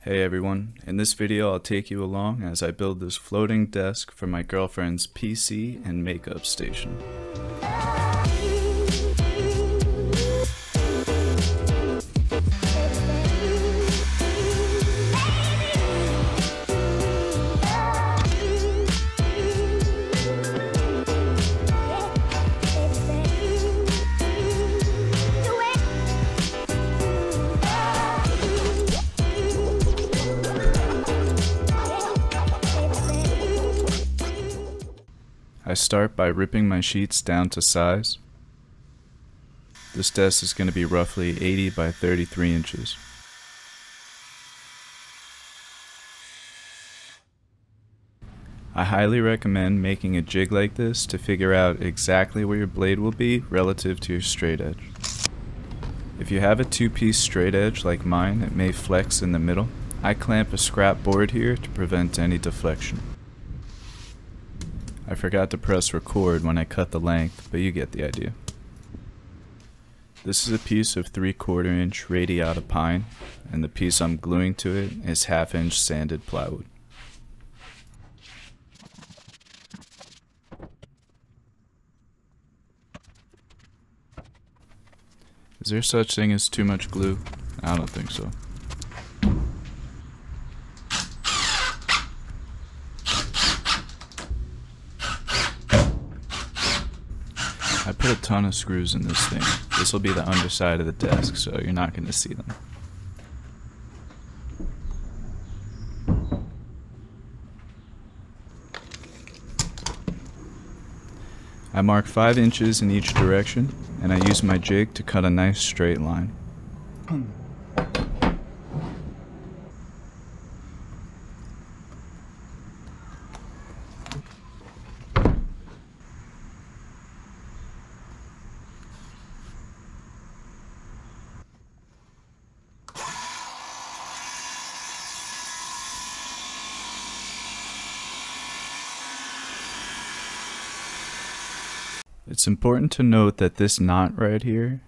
Hey everyone, in this video I'll take you along as I build this floating desk for my girlfriend's PC and makeup station. I start by ripping my sheets down to size. This desk is going to be roughly 80 by 33 inches. I highly recommend making a jig like this to figure out exactly where your blade will be relative to your straight edge. If you have a two-piece straight edge like mine, it may flex in the middle. I clamp a scrap board here to prevent any deflection. I forgot to press record when I cut the length, but you get the idea. This is a piece of 3/4 inch radiata pine, and the piece I'm gluing to it is 1/2 inch sanded plywood. Is there such thing as too much glue? I don't think so. I put a ton of screws in this thing. This will be the underside of the desk, so you're not going to see them. I mark 5 inches in each direction, and I use my jig to cut a nice straight line. It's important to note that this knot right here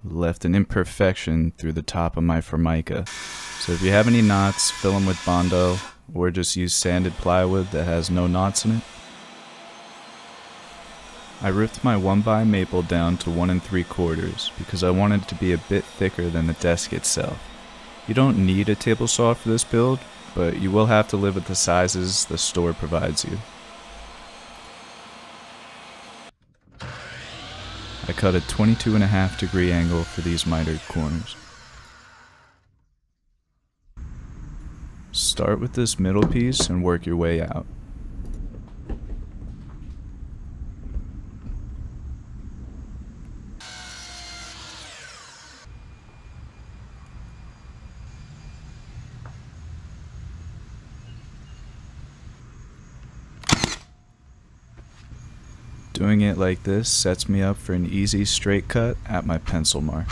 left an imperfection through the top of my Formica. So if you have any knots, fill them with Bondo, or just use sanded plywood that has no knots in it. I ripped my 1x maple down to 1 3/4 because I wanted it to be a bit thicker than the desk itself. You don't need a table saw for this build, but you will have to live with the sizes the store provides you. I cut a 22.5 degree angle for these mitered corners. Start with this middle piece and work your way out. Doing it like this sets me up for an easy straight cut at my pencil mark.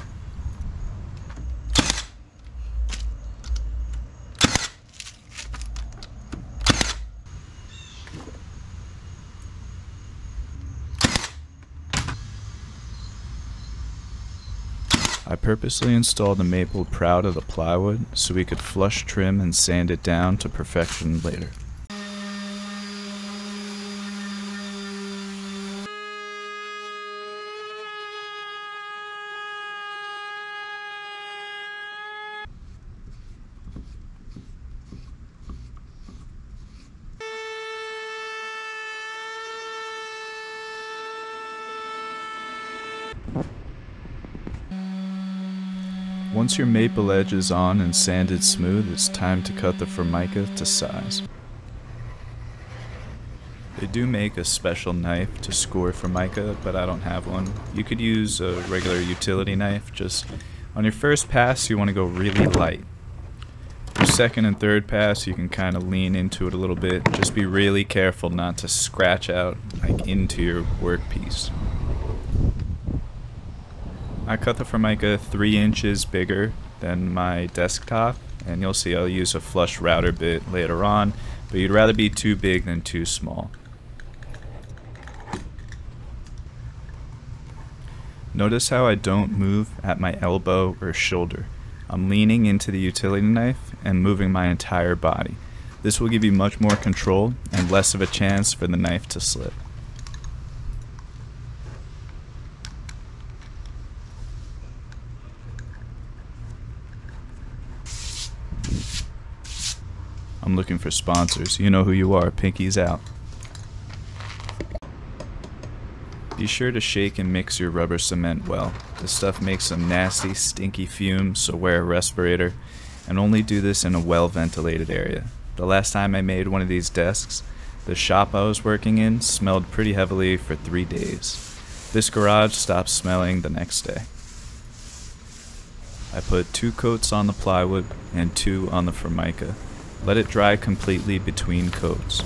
I purposely installed the maple proud of the plywood so we could flush trim and sand it down to perfection later. Once your maple edge is on and sanded smooth, it's time to cut the Formica to size. They do make a special knife to score Formica, but I don't have one. You could use a regular utility knife. Just on your first pass you want to go really light. Your second and third pass you can kind of lean into it a little bit. Just be really careful not to scratch out like into your workpiece. I cut the Formica 3 inches bigger than my desktop, and you'll see I'll use a flush router bit later on, but you'd rather be too big than too small. Notice how I don't move at my elbow or shoulder. I'm leaning into the utility knife and moving my entire body. This will give you much more control and less of a chance for the knife to slip. I'm looking for sponsors. You know who you are. Pinky's out. Be sure to shake and mix your rubber cement well. This stuff makes some nasty, stinky fumes, so wear a respirator, and only do this in a well-ventilated area. The last time I made one of these desks, the shop I was working in smelled pretty heavily for 3 days. This garage stopped smelling the next day. I put 2 coats on the plywood and 2 on the Formica. Let it dry completely between coats.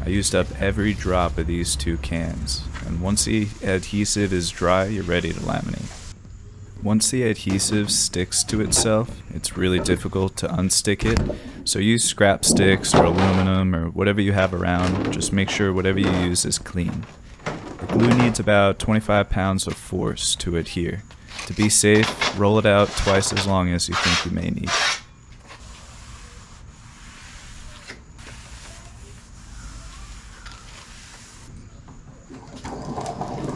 I used up every drop of these 2 cans, and once the adhesive is dry, you're ready to laminate. Once the adhesive sticks to itself, it's really difficult to unstick it, so use scrap sticks or aluminum or whatever you have around. Just make sure whatever you use is clean. The glue needs about 25 pounds of force to adhere. To be safe, roll it out twice as long as you think you may need.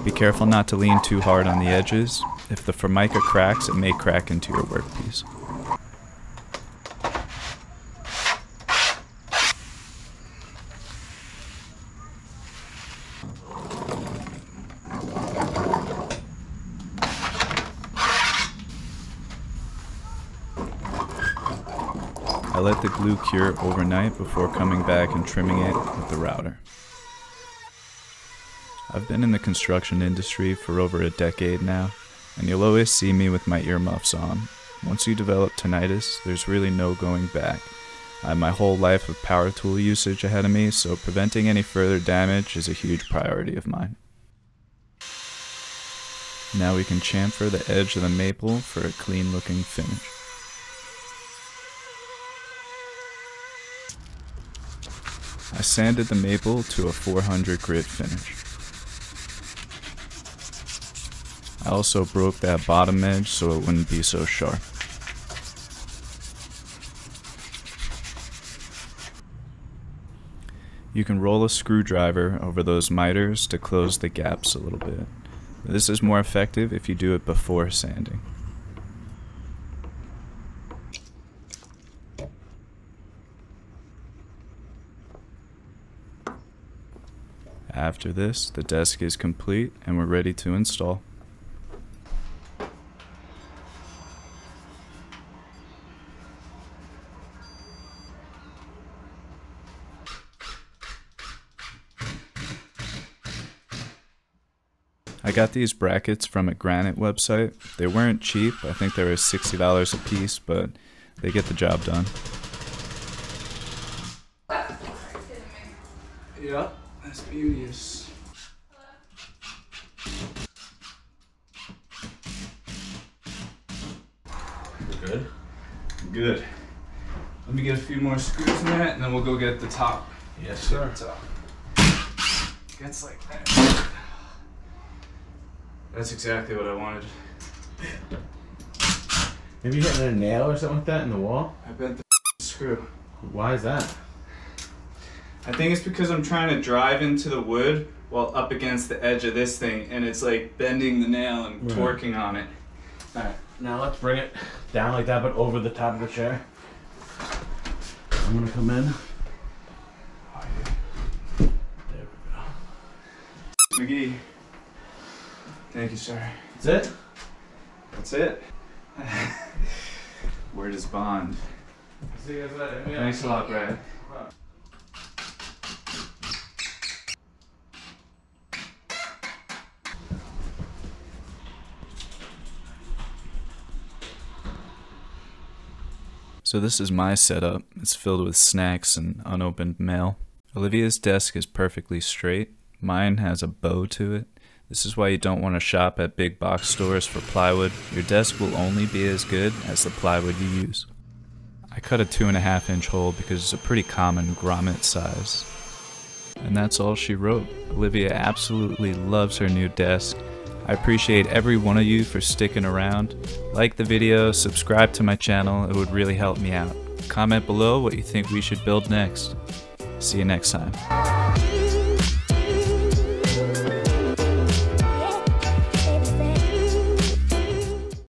Be careful not to lean too hard on the edges. If the Formica cracks, it may crack into your workpiece. I let the glue cure overnight before coming back and trimming it with the router. I've been in the construction industry for over a decade now, and you'll always see me with my earmuffs on. Once you develop tinnitus, there's really no going back. I have my whole life of power tool usage ahead of me, so preventing any further damage is a huge priority of mine. Now we can chamfer the edge of the maple for a clean looking finish. I sanded the maple to a 400 grit finish. I also broke that bottom edge so it wouldn't be so sharp. You can roll a screwdriver over those miters to close the gaps a little bit. This is more effective if you do it before sanding. After this, the desk is complete and we're ready to install. I got these brackets from a granite website. They weren't cheap. I think they were $60 a piece, but they get the job done. Yeah, that's beauteous. We're good? Good. Let me get a few more screws in that, and then we'll go get the top. Yes, sir. Top. Gets like that. That's exactly what I wanted. Maybe you hitting a nail or something like that in the wall? I bent the screw. Why is that? I think it's because I'm trying to drive into the wood while up against the edge of this thing, and it's like bending the nail and torquing on it. Alright, now let's bring it down like that, but over the top of the chair. I'm gonna come in. There we go. McGee. Thank you, sir. That's it? That's it. Word is bond. See you guys later. Thanks a lot, Brad. So this is my setup. It's filled with snacks and unopened mail. Olivia's desk is perfectly straight. Mine has a bow to it. This is why you don't want to shop at big box stores for plywood. Your desk will only be as good as the plywood you use. I cut a 2.5-inch hole because it's a pretty common grommet size. And that's all she wrote. Olivia absolutely loves her new desk. I appreciate every one of you for sticking around. Like the video, subscribe to my channel, it would really help me out. Comment below what you think we should build next. See you next time.